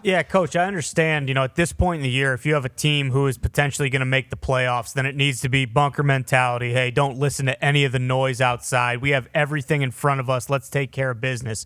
Yeah, Coach, I understand, at this point in the year, if you have a team who is potentially going to make the playoffs, then it needs to be bunker mentality. Hey, don't listen to any of the noise outside. We have everything in front of us. Let's take care of business.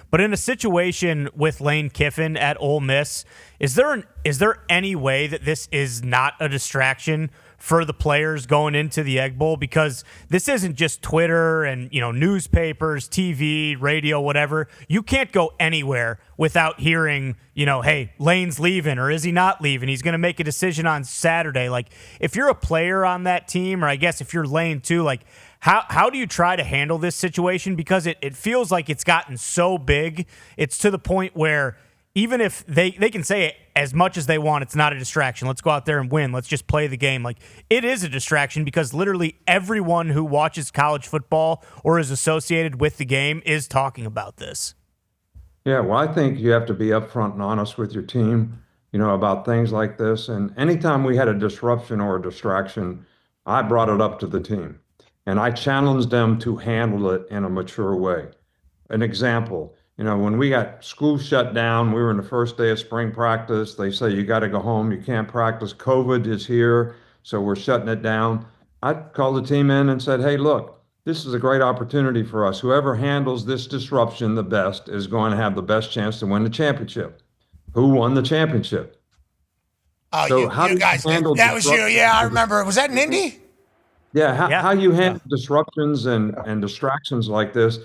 But in a situation with Lane Kiffin at Ole Miss, is there any way that this is not a distraction for the players going into the Egg Bowl? Because this isn't just Twitter and, newspapers, TV, radio, whatever. You can't go anywhere without hearing, hey, Lane's leaving, or is he not leaving? He's going to make a decision on Saturday. Like, if you're a player on that team, or I guess if you're Lane too, like, how do you try to handle this situation? Because it feels like it's gotten so big. It's to the point where even if they can say it as much as they want, it's not a distraction. Let's go out there and win. Let's just play the game. Like, it is a distraction because literally everyone who watches college football or is associated with the game is talking about this. Yeah, well, I think you have to be upfront and honest with your team, about things like this. And anytime we had a disruption or a distraction, I brought it up to the team and I challenged them to handle it in a mature way. An example, when we got school shut down, we were in the first day of spring practice. They say, you got to go home. You can't practice. COVID is here. So we're shutting it down. I called the team in and said, hey, look, this is a great opportunity for us. Whoever handles this disruption the best is going to have the best chance to win the championship. Who won the championship? Oh, So you guys, that was you. Yeah, I remember. Was that in Indy? Yeah, how you Yeah. handle disruptions and distractions like this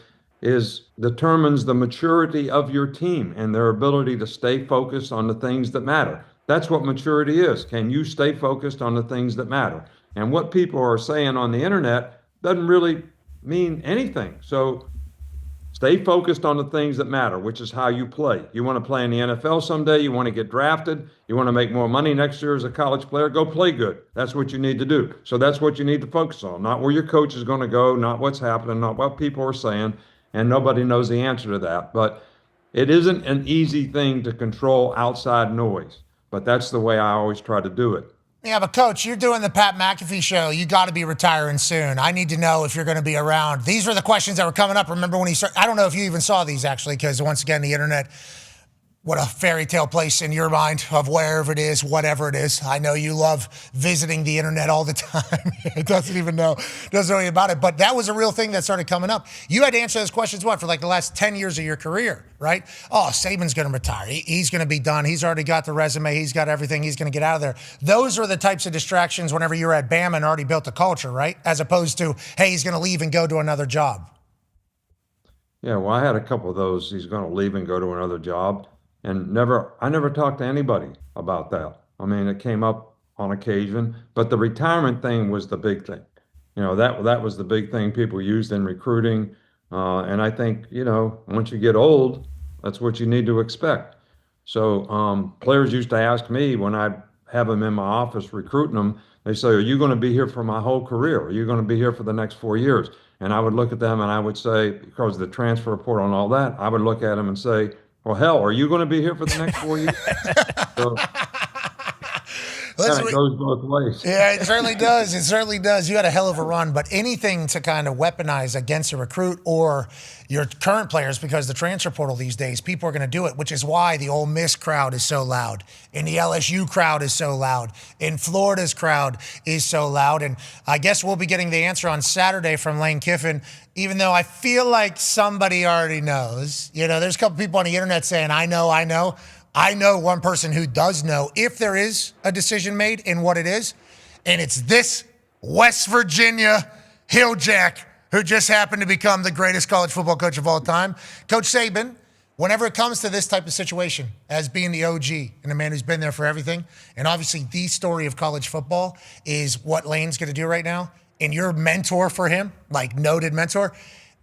determines the maturity of your team and their ability to stay focused on the things that matter. That's what maturity is. Can you stay focused on the things that matter? And what people are saying on the internet doesn't really mean anything. So stay focused on the things that matter, which is how you play. You want to play in the NFL someday, you want to get drafted, you want to make more money next year as a college player, go play good. That's what you need to do. So that's what you need to focus on, not where your coach is going to go, not what's happening, not what people are saying, and nobody knows the answer to that. But it isn't an easy thing to control outside noise, but that's the way I always try to do it. Yeah, but Coach, you're doing the Pat McAfee show. You got to be retiring soon. I need to know if you're going to be around. These were the questions that were coming up. Remember when he started? I don't know if you even saw these actually, because once again, the internet, what a fairy tale place in your mind of wherever it is, whatever it is. I know you love visiting the internet all the time. It doesn't know anything about it. But that was a real thing that started coming up. You had to answer those questions, for like the last 10 years of your career, right? Oh, Saban's going to retire. He's going to be done. He's already got the resume. He's got everything. He's going to get out of there. Those are the types of distractions whenever you're at Bama and already built a culture, right? As opposed to, hey, he's going to leave and go to another job. Yeah, well, I had a couple of those. He's going to leave and go to another job. And I never talked to anybody about that. I mean, it came up on occasion, but the retirement thing was the big thing. That was the big thing people used in recruiting. And I think, once you get old, that's what you need to expect. So players used to ask me when I'd have them in my office recruiting them, they say, are you going to be here for my whole career? Are you going to be here for the next 4 years? And I would look at them and I would say, because of the transfer portal and all that, I would look at them and say, well, hell, are you going to be here for the next 4 years? So, it goes both ways. Yeah, it certainly does. It certainly does. You had a hell of a run, but anything to kind of weaponize against a recruit or your current players, because the transfer portal these days, people are going to do it, which is why the Ole Miss crowd is so loud, and the LSU crowd is so loud, and Florida's crowd is so loud. And I guess we'll be getting the answer on Saturday from Lane Kiffin, even though I feel like somebody already knows. There's a couple people on the internet saying, I know. I know one person who does know if there is a decision made and what it is, and it's this West Virginia Hilljack who just happened to become the greatest college football coach of all time. Coach Saban, whenever it comes to this type of situation, as being the OG and the man who's been there for everything, and obviously the story of college football is what Lane's going to do right now, and you're a mentor for him, like noted mentor,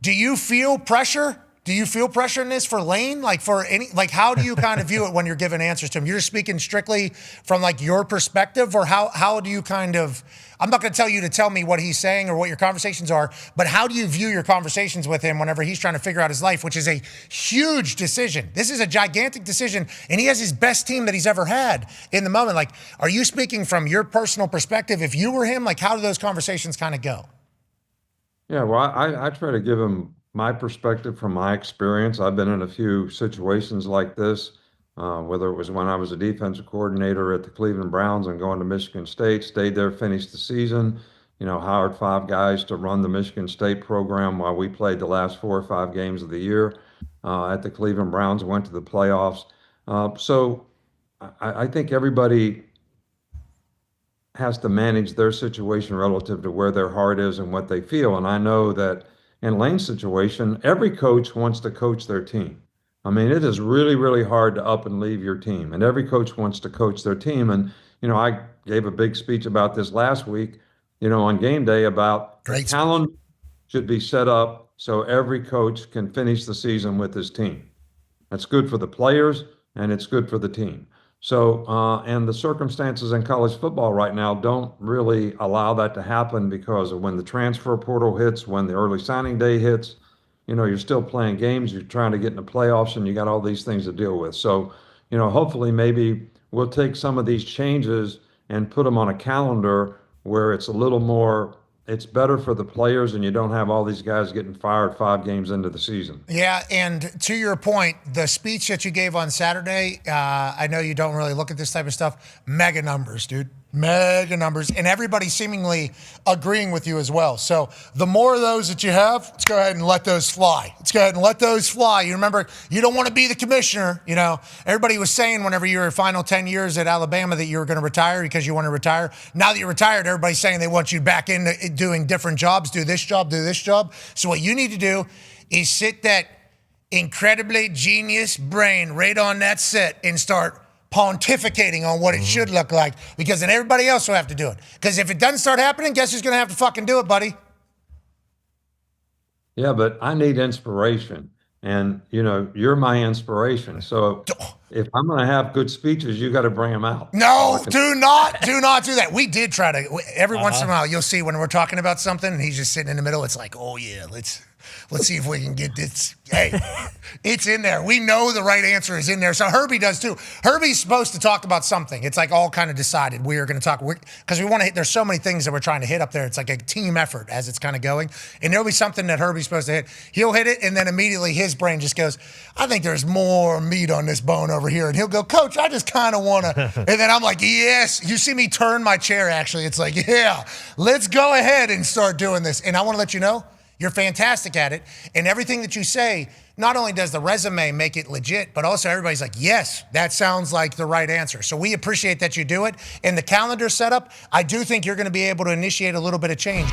do you feel pressure? Do you feel pressure in this for Lane? How do you kind of view it when you're giving answers to him? You're just speaking strictly from your perspective, or how do you kind of, I'm not going to tell you to tell me what he's saying or what your conversations are, but how do you view your conversations with him whenever he's trying to figure out his life, which is a huge decision. This is a gigantic decision, and he has his best team that he's ever had in the moment. Are you speaking from your personal perspective? If you were him, how do those conversations kind of go? Yeah, well, I try to give him my perspective from my experience. I've been in a few situations like this. whether it was when I was a defensive coordinator at the Cleveland Browns and going to Michigan State, stayed there, finished the season, hired 5 guys to run the Michigan State program while we played the last 4 or 5 games of the year at the Cleveland Browns, went to the playoffs. So I think everybody has to manage their situation relative to where their heart is and what they feel. And I know that in Lane's situation, every coach wants to coach their team. I mean, it is really, really hard to up and leave your team, and every coach wants to coach their team. And, I gave a big speech about this last week, on game day about the calendar should be set up so every coach can finish the season with his team. That's good for the players and it's good for the team. So, and the circumstances in college football right now don't really allow that to happen because of when the transfer portal hits, when the early signing day hits, you're still playing games, you're trying to get in the playoffs, and you got all these things to deal with. So, hopefully maybe we'll take some of these changes and put them on a calendar where it's a little more, it's better for the players and you don't have all these guys getting fired 5 games into the season. Yeah, and to your point, the speech that you gave on Saturday, I know you don't really look at this type of stuff, mega numbers, dude. Mega numbers, and everybody seemingly agreeing with you as well. So the more of those that you have, let's go ahead and let those fly. Let's go ahead and let those fly. You remember, you don't want to be the commissioner. Everybody was saying whenever you were final 10 years at Alabama that you were going to retire because you want to retire. Now that you're retired, everybody's saying they want you back in doing different jobs, do this job, do this job. So what you need to do is sit that incredibly genius brain right on that set and start pontificating on what it should look like, because then everybody else will have to do it. Because if it doesn't start happening, guess who's going to have to fucking do it, buddy? Yeah, but I need inspiration. And, you're my inspiration. So if I'm going to have good speeches, you got to bring them out. No, do not do that. We did try to, every once in a while, you'll see when we're talking about something and he's just sitting in the middle, it's like, oh yeah, let's see if we can get this. Hey, it's in there. We know the right answer is in there. So Herbie does too. Herbie's supposed to talk about something. It's like all kind of decided. We are going to talk, because we want to hit, there's so many things that we're trying to hit up there. It's like a team effort as it's kind of going. And there'll be something that Herbie's supposed to hit. He'll hit it, and then immediately his brain just goes, I think there's more meat on this bone over here. And he'll go, Coach, I just kind of want to. And then I'm like, yes. You see me turn my chair, actually. It's like, yeah, let's go ahead and start doing this. And I want to let you know, you're fantastic at it. And everything that you say, not only does the resume make it legit, but also everybody's like, yes, that sounds like the right answer. So we appreciate that you do it. In the calendar setup, I do think you're going to be able to initiate a little bit of change.